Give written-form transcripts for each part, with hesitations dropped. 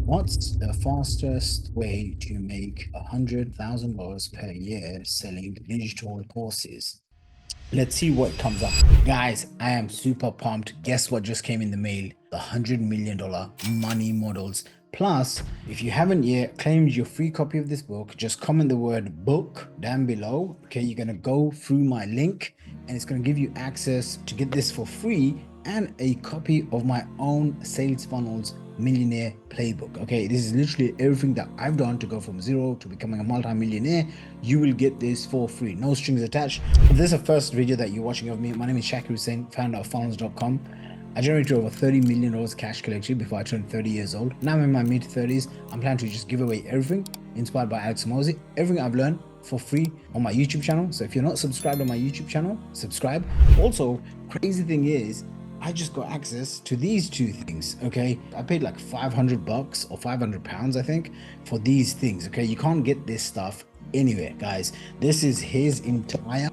What's the fastest way to make $100,000 per year selling digital courses? Let's see what comes up. Guys, I am super pumped. Guess what just came in the mail? The $100 million money models. Plus, if you haven't yet claimed your free copy of this book, just comment the word book down below. Okay, you're going to go through my link and it's going to give you access to get this for free and a copy of my own sales funnels millionaire playbook. Okay, this is literally everything that I've done to go from zero to becoming a multi-millionaire. You will get this for free, no strings attached. If this is the first video that you're watching of me, my name is Shakir Hussain, founder of funnels.com. I generated over $30 million cash collected before I turned 30 years old. Now I'm in my mid 30s. I'm planning to just give away everything inspired by Hormozi, everything I've learned for free on my YouTube channel. So if you're not subscribed on my YouTube channel, subscribe. Also, crazy thing is, I just got access to these two things. Okay, I paid like 500 bucks or 500 pounds, I think, for these things. Okay, you can't get this stuff anywhere, guys. This is his entire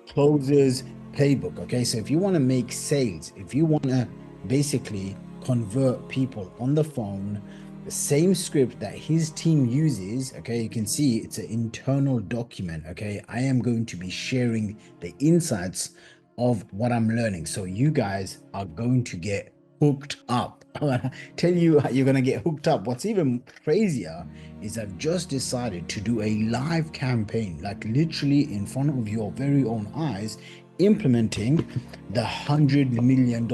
closers playbook. Okay, so if you want to make sales, if you want to basically convert people on the phone, the same script that his team uses, okay, you can see it's an internal document. Okay, I am going to be sharing the insights of what I'm learning, so you guys are going to get hooked up. Tell you you're gonna get hooked up. What's even crazier is I've just decided to do a live campaign, like literally in front of your very own eyes, implementing the $100 million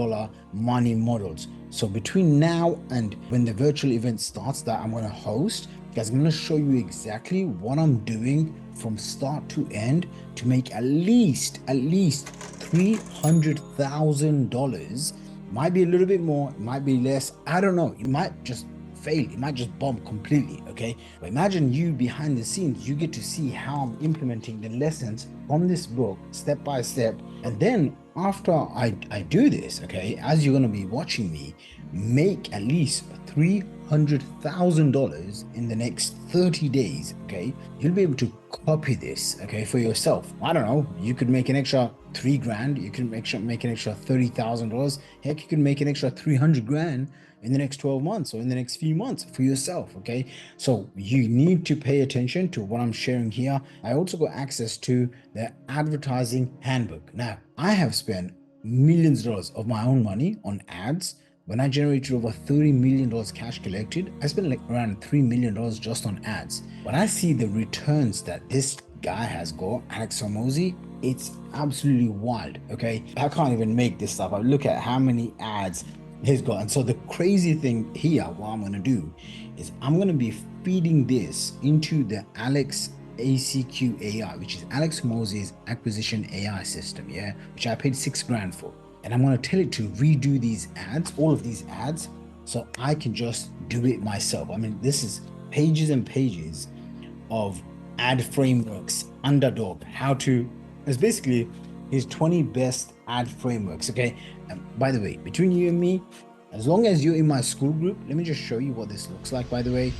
money models. So between now and when the virtual event starts that I'm going to host, guys, I'm going to show you exactly what I'm doing from start to end to make at least $300,000. Might be a little bit more, it might be less, I don't know. It might just fail, it might just bomb completely. Okay, but imagine you behind the scenes, you get to see how I'm implementing the lessons from this book step by step. And then after I do this, okay, as you're going to be watching me make at least $300,000 in the next 30 days, okay, you'll be able to copy this, okay, for yourself. I don't know, you could make an extra 3 grand, you can make an extra $30,000. Heck, you can make an extra 300 grand in the next 12 months or in the next few months for yourself. Okay, so you need to pay attention to what I'm sharing here. I also got access to the advertising handbook. Now, I have spent millions of dollars of my own money on ads. When I generated over $30 million cash collected, I spent like around $3 million just on ads. When I see the returns that this guy has got, Alex Hormozi, it's absolutely wild. Okay, I can't even make this stuff. I look at how many ads he's got. And so the crazy thing here, what I'm going to do is I'm going to be feeding this into the Alex ACQ AI, which is Alex Hormozi's acquisition AI system, yeah, which I paid 6 grand for. And I'm going to tell it to redo these ads, all of these ads, so I can just do it myself. I mean, this is pages and pages of ad frameworks, underdog, how to, it's basically his 20 best ad frameworks. Okay, and by the way, between you and me, as long as you're in my school group, let me just show you what this looks like, by the way.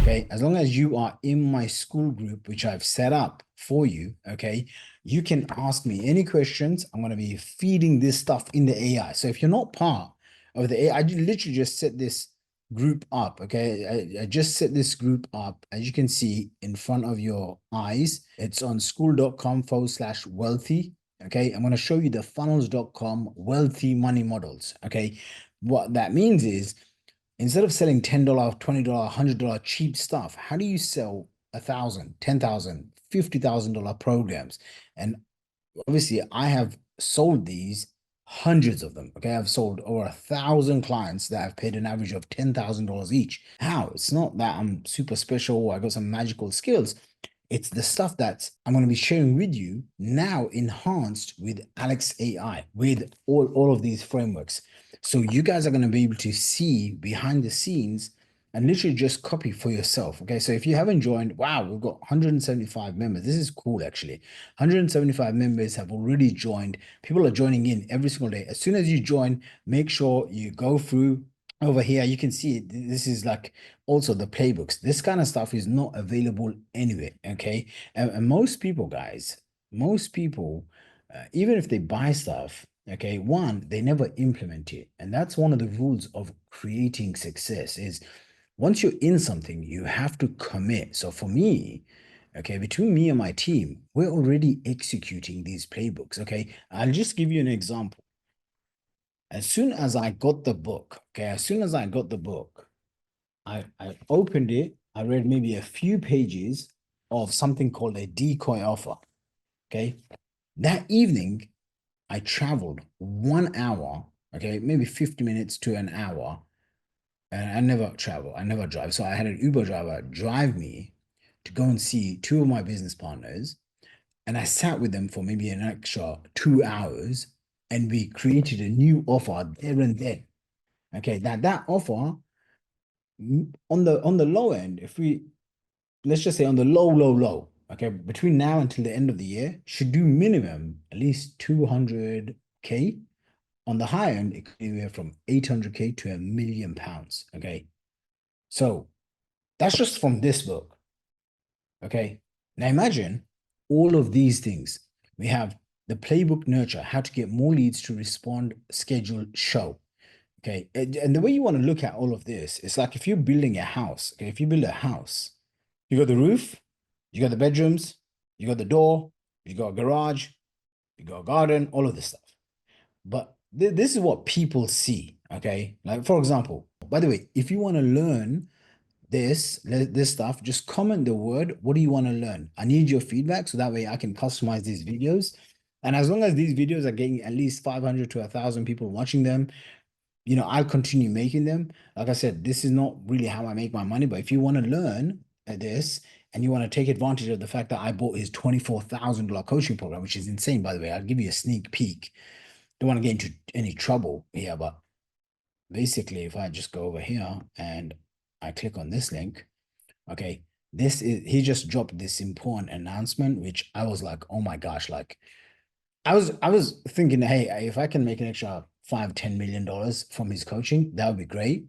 Okay, as long as you are in my school group, which I've set up for you, okay, you can ask me any questions. I'm going to be feeding this stuff in the AI. So if you're not part of the AI, I literally just set this group up. Okay, I just set this group up, as you can see in front of your eyes. It's on school.com/wealthy. Okay, I'm going to show you the funnels.com wealthy money models. Okay, what that means is, instead of selling $10, $20, $100 cheap stuff, how do you sell 1,000, 10,000, $50,000 programs? And obviously, I have sold these, hundreds of them. Okay, I've sold over 1,000 clients that have paid an average of $10,000 each. How? It's not that I'm super special or I got some magical skills. It's the stuff that I'm going to be sharing with you now, enhanced with Alex AI, with all of these frameworks. So you guys are going to be able to see behind the scenes and literally just copy for yourself. Okay, so if you haven't joined, wow, we've got 175 members. This is cool, actually. 175 members have already joined. People are joining in every single day. As soon as you join, make sure you go through over here. You can see this is like also the playbooks. This kind of stuff is not available anywhere. Okay, and most people, guys, most people, even if they buy stuff, okay, one, they never implement it. And that's one of the rules of creating success is once you're in something, you have to commit. So for me, okay, between me and my team, we're already executing these playbooks. Okay, I'll just give you an example. As soon as I got the book, okay, as soon as I got the book, I opened it. I read maybe a few pages of something called a decoy offer. Okay. That evening, I traveled 1 hour, okay, maybe 50 minutes to an hour. And I never travel, I never drive. So I had an Uber driver drive me to go and see two of my business partners. And I sat with them for maybe an extra 2 hours and we created a new offer there and then. Okay, that offer on the low end, if we let's just say on the low, okay, between now until the end of the year, should do minimum at least 200K. On the high end, it could be anywhere from 800K to £1 million. Okay. So that's just from this book. Okay. Now imagine all of these things. We have the playbook nurture, how to get more leads to respond, schedule, show. Okay. And the way you want to look at all of this, it's like if you're building a house, okay, if you build a house, you got the roof, you got the bedrooms, you got the door, you got a garage, you got a garden, all of this stuff. But this is what people see. Okay. Like, for example, by the way, if you want to learn this stuff, just comment the word. What do you want to learn? I need your feedback so that way I can customize these videos. And as long as these videos are getting at least 500 to 1,000 people watching them, I'll continue making them. Like I said, this is not really how I make my money, but if you want to learn this and you want to take advantage of the fact that I bought his $24,000 coaching program, which is insane, by the way, I'll give you a sneak peek. Don't want to get into any trouble here, but basically, if I just go over here and I click on this link, okay, he just dropped this important announcement, which I was like, oh my gosh, like I was thinking, hey, if I can make an extra $5-10 million from his coaching, that would be great.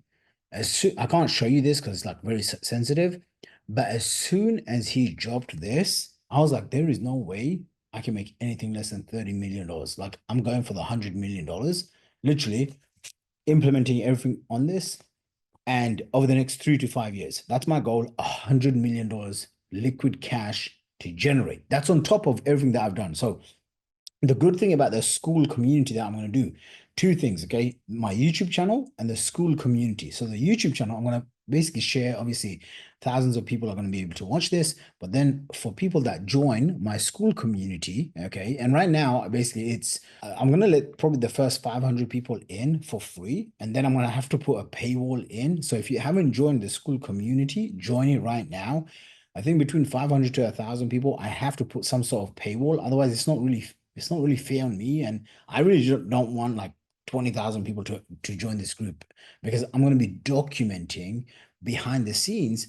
I can't show you this because it's like very sensitive, but as soon as he dropped this, I was like, there is no way I can make anything less than $30 million. Like I'm going for the $100 million, literally implementing everything on this. And over the next 3 to 5 years, that's my goal, $100 million liquid cash to generate. That's on top of everything that I've done. So the good thing about the school community that I'm going to do, two things, okay? My YouTube channel and the school community. So the YouTube channel, I'm going to basically share, obviously, thousands of people are going to be able to watch this. But then for people that join my school community, okay, and right now, basically, I'm going to let probably the first 500 people in for free. And then I'm going to have to put a paywall in. So if you haven't joined the school community, join it right now. I think between 500 to 1,000 people, I have to put some sort of paywall. Otherwise, it's not really fair on me. And I really don't want like 20,000 people to join this group because I'm going to be documenting behind the scenes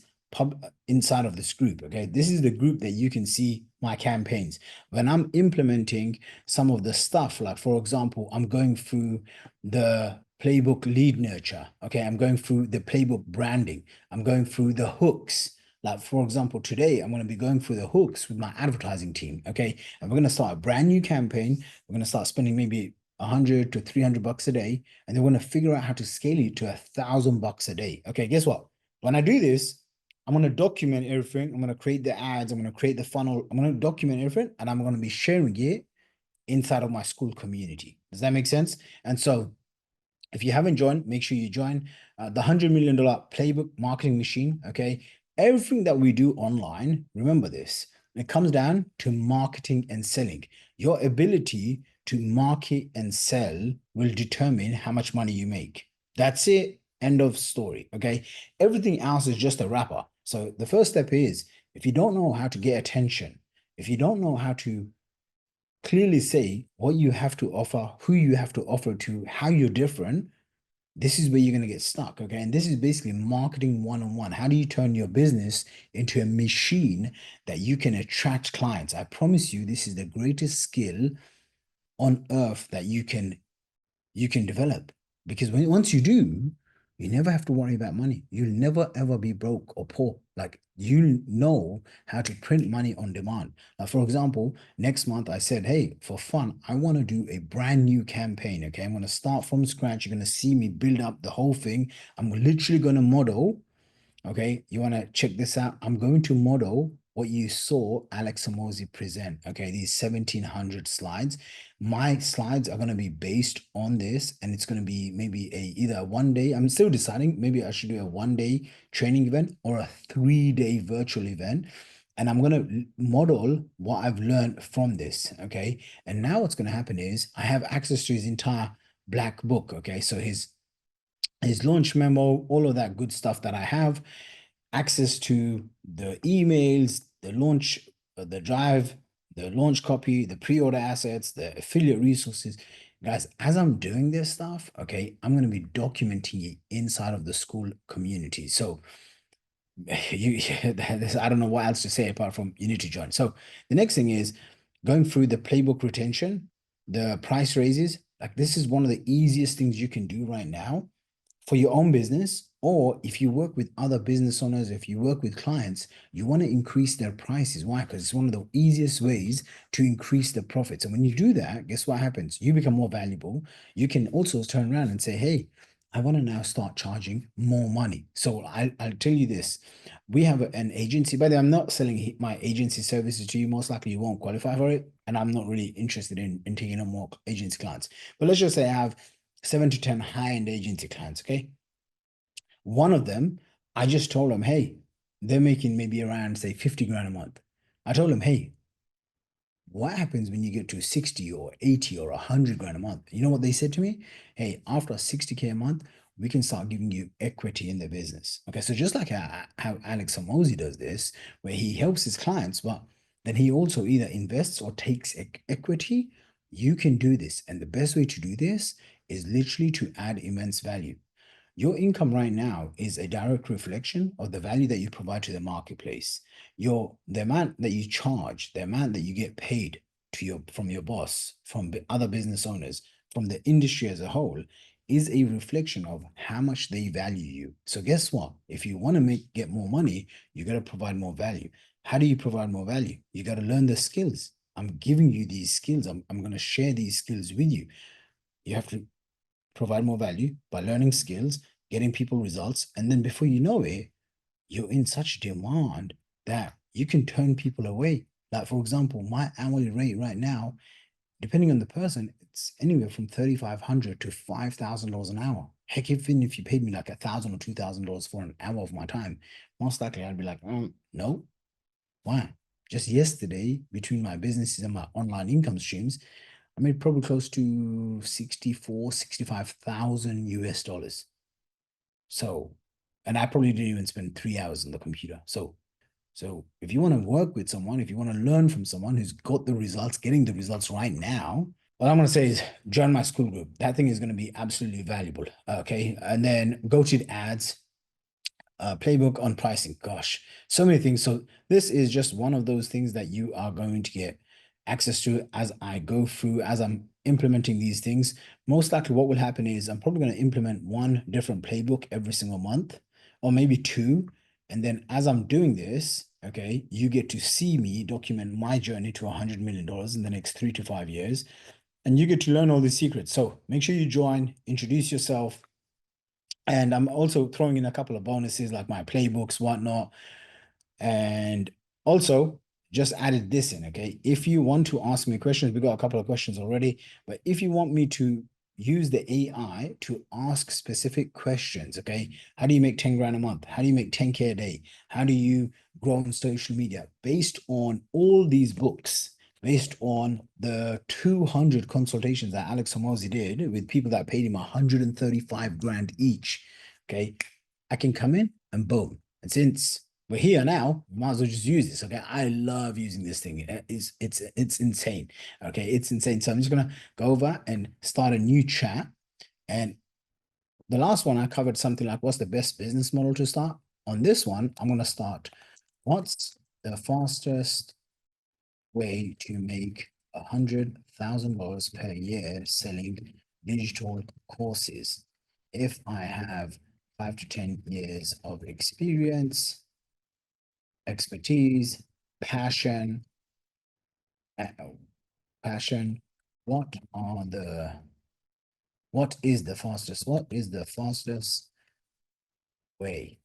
inside of this group. Okay. This is the group that you can see my campaigns. When I'm implementing some of the stuff, like for example, I'm going through the playbook lead nurture. Okay. I'm going through the playbook branding. I'm going through the hooks. Like, for example, today I'm going to be going through the hooks with my advertising team. Okay. And we're going to start a brand new campaign. We're going to start spending maybe 100 to 300 bucks a day. And then we're going to figure out how to scale it to $1,000 a day. Okay. Guess what? When I do this, I'm going to document everything. I'm going to create the ads. I'm going to create the funnel. I'm going to document everything and I'm going to be sharing it inside of my school community. Does that make sense? And so if you haven't joined, make sure you join the $100 million playbook marketing machine. Okay. Everything that we do online, remember this, it comes down to marketing and selling. Your ability to market and sell will determine how much money you make. That's it. End of story. Okay. Everything else is just a wrapper. So the first step is if you don't know how to get attention, if you don't know how to clearly say what you have to offer, who you have to offer to, how you're different, this is where you're going to get stuck. Okay. And this is basically marketing one-on-one. How do you turn your business into a machine that you can attract clients? I promise you, this is the greatest skill on earth that you can develop. Because once you do, you never have to worry about money. You'll never ever be broke or poor. Like you know how to print money on demand. Now, for example, next month I said, hey, for fun, I want to do a brand new campaign. Okay. I'm going to start from scratch. You're going to see me build up the whole thing. I'm literally going to model Okay, you want to check this out? I'm going to model what you saw Alex Hormozi present. Okay, these 1700 slides. My slides are going to be based on this, and it's going to be maybe either a 1 day. I'm still deciding. Maybe I should do a 1 day training event or a 3 day virtual event. And I'm going to model what I've learned from this. Okay. And now what's going to happen is I have access to his entire black book. Okay. So his launch memo, all of that good stuff that I have, access to the emails, the launch, the drive, the launch copy, the pre-order assets, the affiliate resources. Guys, as I'm doing this stuff, okay, I'm going to be documenting it inside of the school community. So you, I don't know what else to say apart from you need to join. So the next thing is going through the playbook retention, the price raises. Like this is one of the easiest things you can do right now for your own business, or if you work with other business owners, if you work with clients, you want to increase their prices. Why? Because it's one of the easiest ways to increase the profits. And when you do that, guess what happens? You become more valuable. You can also turn around and say, hey, I want to now start charging more money. So I'll tell you this. We have an agency. By the way, I'm not selling my agency services to you. Most likely you won't qualify for it. And I'm not really interested in taking on more agency clients. But let's just say I have 7 to 10 high-end agency clients, okay? One of them, I just told them, hey, they're making maybe around, say, 50 grand a month. I told them, hey, what happens when you get to 60 or 80 or 100 grand a month? You know what they said to me? Hey, after 60K a month, we can start giving you equity in the business. Okay, so just like how Alex Hormozi does this, where he helps his clients, but then he also either invests or takes equity, you can do this. And the best way to do this is literally to add immense value. Your income right now is a direct reflection of the value that you provide to the marketplace. The amount that you charge, the amount that you get paid to from your boss, from other business owners, from the industry as a whole, is a reflection of how much they value you. So guess what? If you want to get more money, you got to provide more value. How do you provide more value? You got to learn the skills. I'm giving you these skills. I'm going to share these skills with you. You have to provide more value by learning skills, getting people results, and then before you know it, you're in such demand that you can turn people away. Like for example, my hourly rate right now, depending on the person, it's anywhere from 3,500 to $5,000 an hour. Heck, even if you paid me like $1,000 or $2,000 for an hour of my time, most likely I'd be like, no. Why? Just yesterday, between my businesses and my online income streams, I made probably close to 64, 65,000 US dollars. So, and I probably didn't even spend 3 hours on the computer. So if you want to work with someone, if you want to learn from someone who's got the results, getting the results right now, what I'm going to say is join my school group. That thing is going to be absolutely valuable. Okay. And then go to the ads, playbook on pricing. Gosh, so many things. So this is just one of those things that you are going to get access to as I go through, as I'm implementing these things. Most likely what will happen is I'm probably going to implement one different playbook every single month, or maybe two. And then as I'm doing this, okay, you get to see me document my journey to $100 million in the next 3 to 5 years. And you get to learn all these secrets. So make sure you join, introduce yourself, and I'm also throwing in a couple of bonuses like my playbooks, whatnot. And also just added this in, okay? If you want to ask me questions, we got a couple of questions already, but if you want me to use the AI to ask specific questions, okay? How do you make 10 grand a month? How do you make 10K a day? How do you grow on social media? Based on all these books, based on the 200 consultations that Alex Hormozi did with people that paid him 135 grand each, okay? I can come in and boom. And since we're here now, we might as well just use this. Okay. I love using this thing. It's insane. Okay. It's insane. So I'm just gonna go over and start a new chat. And the last one I covered something like what's the best business model to start. On this one, I'm gonna start what's the fastest way to make $100,000 per year selling digital courses if I have 5 to 10 years of experience, expertise, passion, uh, passion. What are the, what is the fastest way?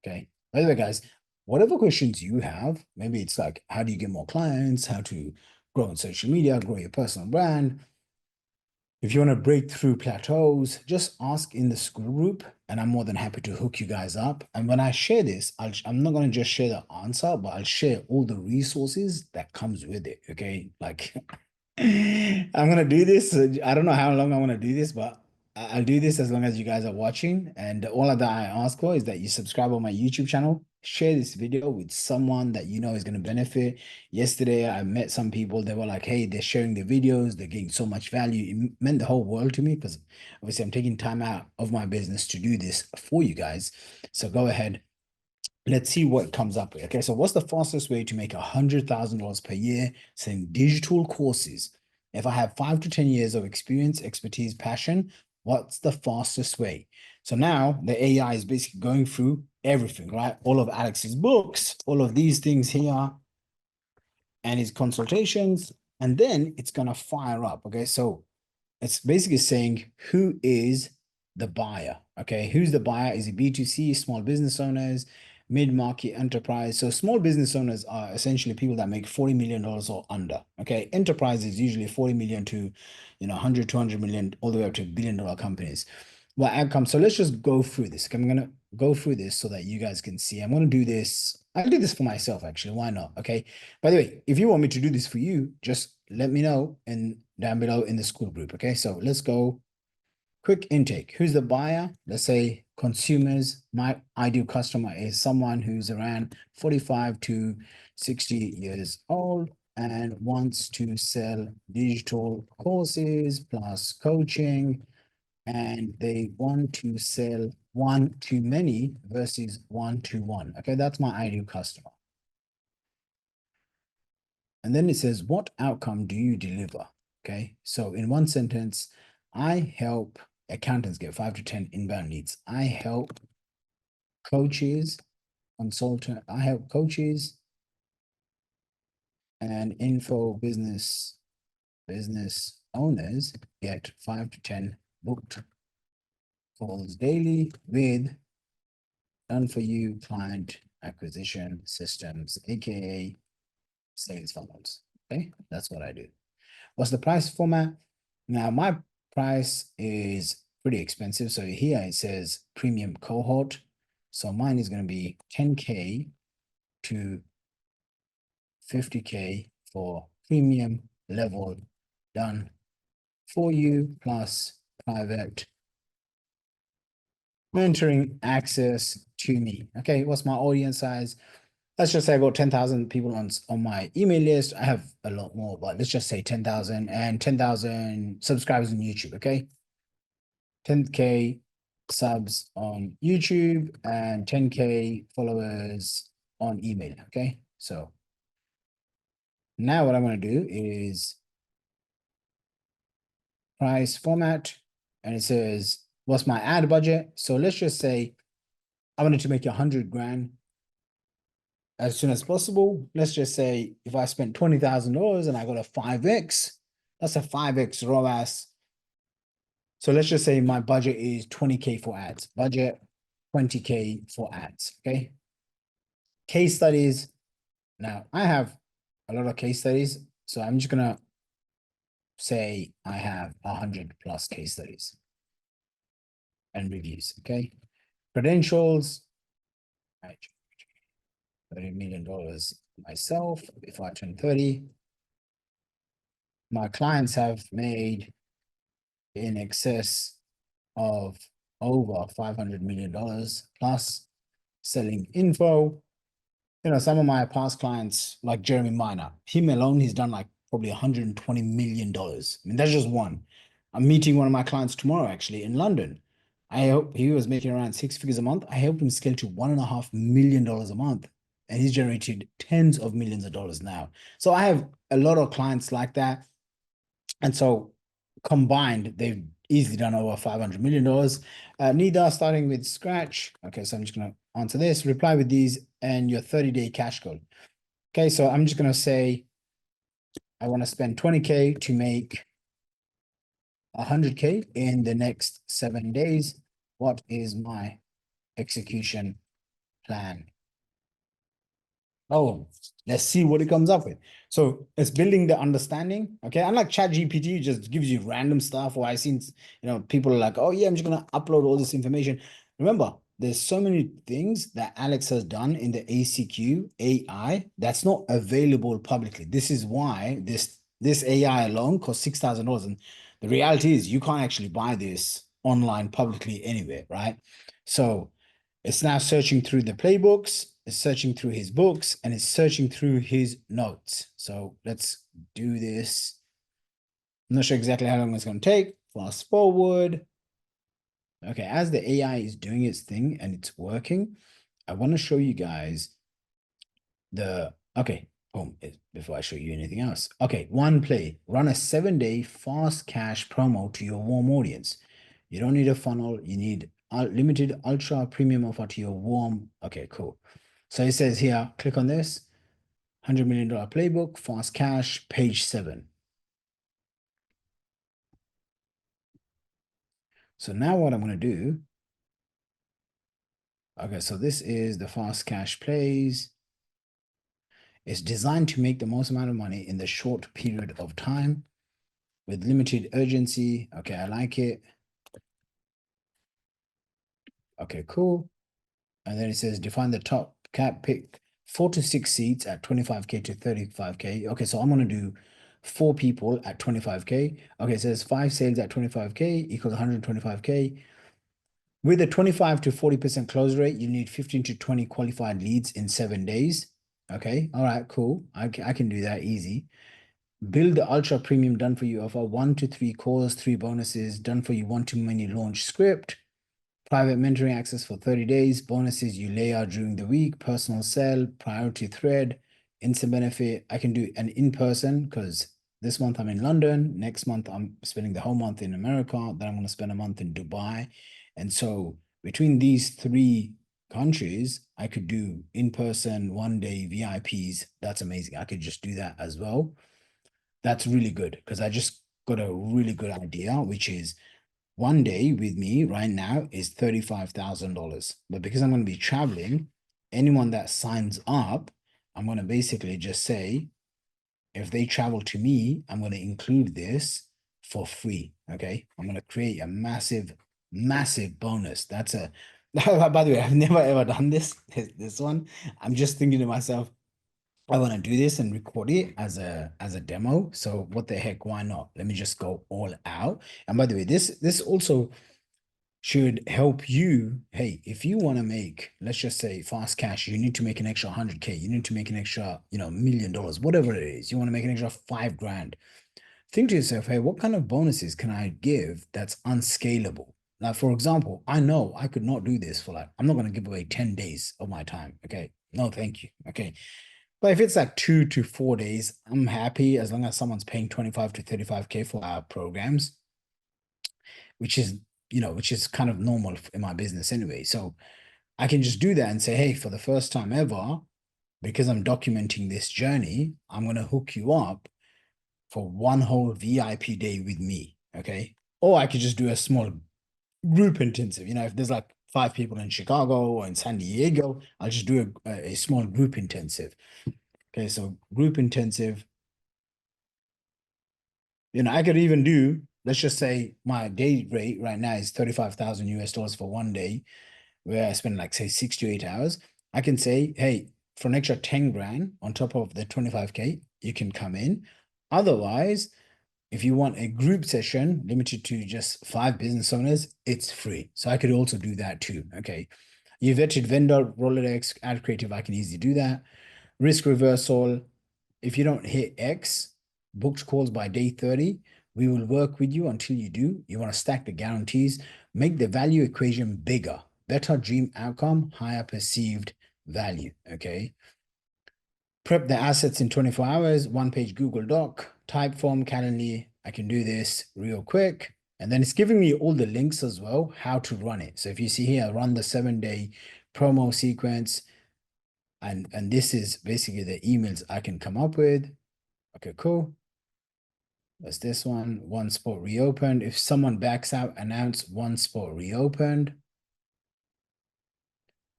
Okay. By the way, guys, whatever questions you have, maybe it's like, how do you get more clients? How to grow on social media, grow your personal brand. If you want to break through plateaus, just ask in the school group, and I'm more than happy to hook you guys up. And when I share this, I'm not going to just share the answer, but I'll share all the resources that comes with it. Okay, like I'm gonna do this. I don't know how long I want to do this, but I'll do this as long as you guys are watching. And all that I ask for is that you subscribe on my YouTube channel, share this video with someone that you know is going to benefit. Yesterday, I met some people. They were like, "Hey, they're sharing their videos. They're getting so much value." It meant the whole world to me because obviously I'm taking time out of my business to do this for you guys. So go ahead. Let's see what comes up with. Okay, so what's the fastest way to make $100,000 per year selling digital courses? If I have 5 to 10 years of experience, expertise, passion, what's the fastest way? So now the AI is basically going through everything, right? All of Alex's books, all of these things here, and his consultations, and then it's gonna fire up. Okay, so it's basically saying who is the buyer. Okay, who's the buyer? Is it B2C, small business owners, mid-market enterprise? So small business owners are essentially people that make $40 million or under. Okay, enterprise is usually 40 million to 100, 200 million, all the way up to $1 billion companies. What outcome? So let's just go through this. Okay, I'm gonna go through this so that you guys can see. I'm gonna do this. I'll do this for myself, actually. Why not? Okay. By the way, if you want me to do this for you, just let me know and down below in the school group. Okay. So let's go. Quick intake. Who's the buyer? Let's say consumers. My ideal customer is someone who's around 45 to 60 years old and wants to sell digital courses plus coaching, and they want to sell one to many versus one to one. Okay, that's my ideal customer. And then it says, what outcome do you deliver? Okay, so in one sentence, I help accountants get 5 to 10 inbound leads. I help coaches, I help coaches and business owners get 5 to 10 booked calls daily with done for you client acquisition systems, aka sales funnels. Okay, that's what I do. What's the price format? Now, my price is pretty expensive. So here it says premium cohort. So mine is going to be 10K to 50K for premium level done for you, plus private mentoring access to me. Okay, what's my audience size? Let's just say I got 10,000 people on my email list. I have a lot more, but let's just say 10,000 and 10,000 subscribers on YouTube. Okay, 10K subs on YouTube and 10K followers on email. Okay, so now what I'm going to do is price format, and it says what's my ad budget. So let's just say I wanted to make 100 grand as soon as possible. Let's just say if I spent $20,000 and I got a 5x, that's a 5x ROAS. So let's just say my budget is 20K for ads. Budget 20K for ads. Okay. Case studies. Now I have a lot of case studies, so I'm just gonna say I have 100+ case studies and reviews. Okay. Credentials. Right. $30 million myself before I turn 30. My clients have made in excess of over $500 million plus selling info. Some of my past clients, like Jeremy Miner, him alone, he's done like probably $120 million. I mean, that's just one. I'm meeting one of my clients tomorrow, actually, in London. I hope he was making around 6 figures a month. I helped him scale to $1.5 million a month, and he's generated tens of millions of dollars now. So I have a lot of clients like that. And so combined, they've easily done over $500 million. Nida, starting with scratch. Okay, so I'm just going to answer this. Reply with these and your 30-day cash code. Okay, so I'm just going to say I want to spend 20K to make 100K in the next 7 days. What is my execution plan. Oh, let's see what it comes up with. So it's building the understanding. Okay. Unlike ChatGPT, it just gives you random stuff. Or I seen, people are like, oh yeah, I'm just gonna upload all this information. Remember, there's so many things that Alex has done in the ACQ AI that's not available publicly. This is why this AI alone costs $6,000. And the reality is you can't actually buy this online publicly anywhere, right? So it's now searching through the playbooks, it's searching through his books, and it's searching through his notes. So let's do this. I'm not sure exactly how long it's going to take. Fast forward. Okay, as the AI is doing its thing and it's working, I want to show you guys okay, boom, before I show you anything else. Okay, one play, run a 7-day fast cash promo to your warm audience. You don't need a funnel, you need limited ultra premium offer to your warm. Okay, cool. So it says here, click on this, $100 million playbook, fast cash, page 7. So now what I'm going to do, okay, so this is the fast cash plays. It's designed to make the most amount of money in the short period of time with limited urgency. Okay, I like it. Okay, cool. And then it says define the top cap, pick 4 to 6 seats at 25K to 35K. Okay, so I'm going to do 4 people at 25K. Okay, it says 5 sales at 25K equals 125K. With a 25 to 40% close rate, you need 15 to 20 qualified leads in 7 days. Okay, all right, cool. I can do that easy. Build the ultra premium done for you offer 1 to 3 calls, 3 bonuses, done for you 1 to many launch script. Private mentoring access for 30 days, bonuses you lay out during the week, personal sell, priority thread, instant benefit. I can do an in-person because this month I'm in London. Next month I'm spending the whole month in America. Then I'm going to spend a month in Dubai. And so between these 3 countries, I could do in-person 1-day VIPs. That's amazing. I could just do that as well. That's really good because I just got a really good idea, which is 1 day with me right now is $35,000. But because I'm going to be traveling, anyone that signs up, I'm going to basically just say, if they travel to me, I'm going to include this for free. Okay. I'm going to create a massive, massive bonus. That's a, by the way, I've never ever done this one. I'm just thinking to myself, I want to do this and record it as a demo. So what the heck, why not? Let me just go all out. And by the way, this also should help you. Hey, if you want to make, let's just say fast cash, you need to make an extra 100K, you need to make an extra, $1 million, whatever it is, you want to make an extra 5 grand. Think to yourself, hey, what kind of bonuses can I give that's unscalable? Like, for example, I know I could not do this for I'm not going to give away 10 days of my time. Okay. No, thank you. Okay. But if it's like 2 to 4 days, I'm happy as long as someone's paying 25 to 35K for our programs, which is, which is kind of normal in my business anyway. So I can just do that and say, hey, for the first time ever, because I'm documenting this journey, I'm going to hook you up for one whole VIP day with me. Okay. Or I could just do a small group intensive. If there's like 5 people in Chicago or in San Diego, I'll just do a small group intensive. Okay. So group intensive, I could even do, let's just say my day rate right now is 35,000 US dollars for 1 day, where I spend like say 6 to 8 hours. I can say, hey, for an extra 10 grand on top of the 25K, you can come in. Otherwise, if you want a group session limited to just 5 business owners, it's free. So I could also do that too. Okay. You vetted vendor, Rolodex, ad creative, I can easily do that. Risk reversal. If you don't hit X, booked calls by day 30, we will work with you until you do. You want to stack the guarantees, make the value equation bigger, better dream outcome, higher perceived value. Okay. Prep the assets in 24 hours, 1-page Google Doc, Typeform, Calendly. I can do this real quick. And then it's giving me all the links as well, how to run it. So if you see here, run the 7-day promo sequence. And this is basically the emails I can come up with. Okay, cool. That's this one. 1 spot reopened. If someone backs out, announce 1 spot reopened.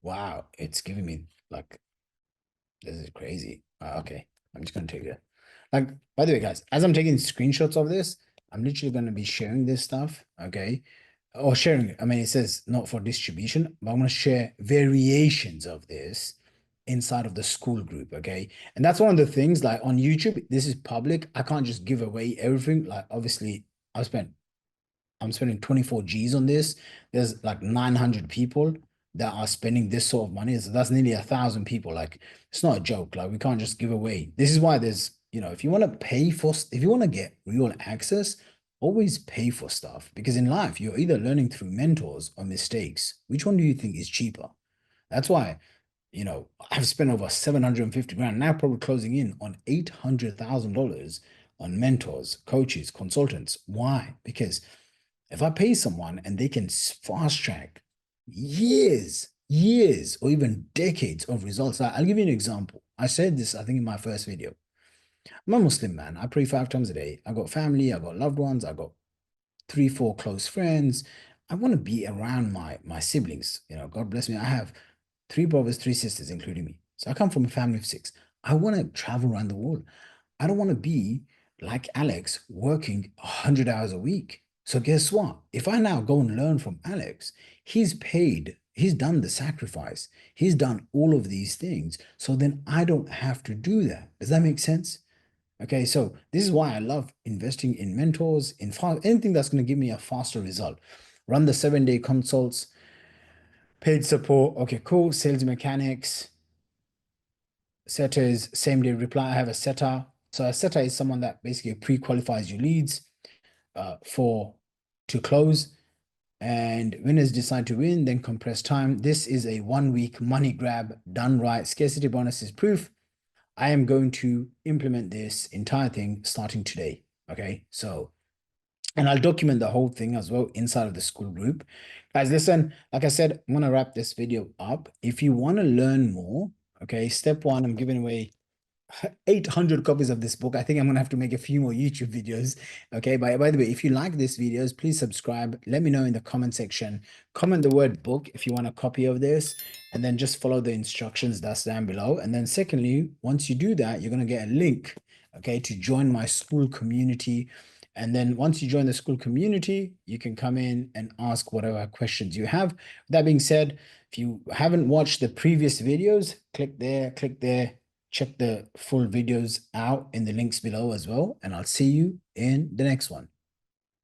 Wow, it's giving me like this is crazy. Okay, I'm just gonna take it. Like, by the way, guys, as I'm taking screenshots of this, I'm literally gonna be sharing this stuff, okay? Or sharing it. I mean, it says not for distribution, but I'm gonna share variations of this inside of the school group, okay? And that's one of the things, like on YouTube, this is public. I can't just give away everything. Like, obviously, I'm spending 24 G's on this. There's like 900 people that are spending this sort of money. So that's nearly 1,000 people. Like, it's not a joke. Like, we can't just give away. This is why there's, if you want to pay for, if you want to get real access, always pay for stuff. Because in life, you're either learning through mentors or mistakes. Which one do you think is cheaper? That's why, I've spent over 750 grand, now probably closing in on $800,000 on mentors, coaches, consultants. Why? Because if I pay someone and they can fast track years, or even decades of results, I'll give you an example. I said this, I think, in my first video. I'm a Muslim man. I pray 5 times a day. I got family, I got loved ones, I got 3, 4 close friends. I want to be around my siblings. God bless me. I have 3 brothers, 3 sisters, including me. So I come from a family of 6. I want to travel around the world. I don't want to be like Alex working 100 hours a week. So guess what? If I now go and learn from Alex, he's paid, he's done the sacrifice, he's done all of these things. So then I don't have to do that. Does that make sense? Okay, so this is why I love investing in mentors, in anything that's going to give me a faster result. Run the 7-day consults, paid support. Okay, cool. Sales mechanics, setters, same day reply. I have a setter. So a setter is someone that basically pre-qualifies your leads for to close. And winners decide to win, then compress time. This is a 1 week money grab done right. Scarcity bonus is proof. I am going to implement this entire thing starting today. Okay, so and I'll document the whole thing as well inside of the school group. Guys, listen, like I said, I'm gonna wrap this video up. If you want to learn more, okay, step one, I'm giving away 800 copies of this book. I think I'm gonna have to make a few more YouTube videos. Okay, by the way, if you like these videos, please subscribe. Let me know in the comment section. Comment the word book if you want a copy of this, and then just follow the instructions that's down below. And then secondly, once you do that, you're gonna get a link, okay, to join my school community. And then once you join the school community, you can come in and ask whatever questions you have. That being said, if you haven't watched the previous videos, click there, check the full videos out in the links below as well. And I'll see you in the next one.